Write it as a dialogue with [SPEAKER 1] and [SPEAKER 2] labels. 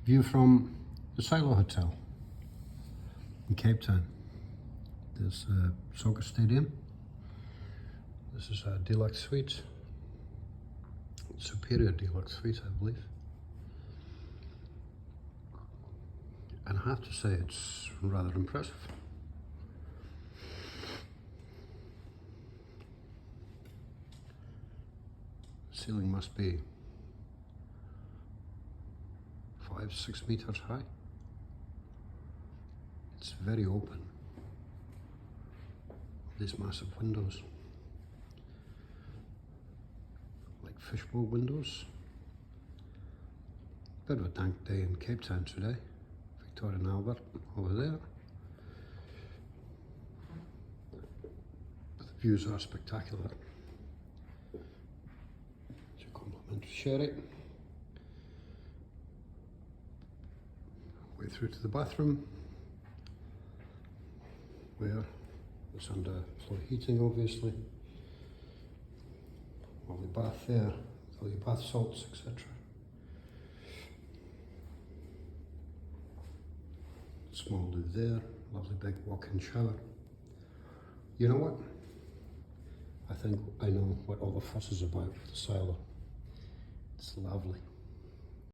[SPEAKER 1] View from the Silo Hotel in Cape Town. There's a soccer stadium. This is a deluxe suite. Superior deluxe suite, I believe. And I have to say it's rather impressive. The ceiling must be 5-6 meters high. It's very open. These massive windows, like fishbowl windows. Bit of a dank day in Cape Town today. Victoria and Albert over there. But the views are spectacular. It's a complimentary sherry. Way through to the bathroom, where it's under floor heating, obviously. Lovely bath there, with all your bath salts, etc. Small loo there, lovely big walk-in shower. You know what? I think I know what all the fuss is about with the Silo. It's lovely.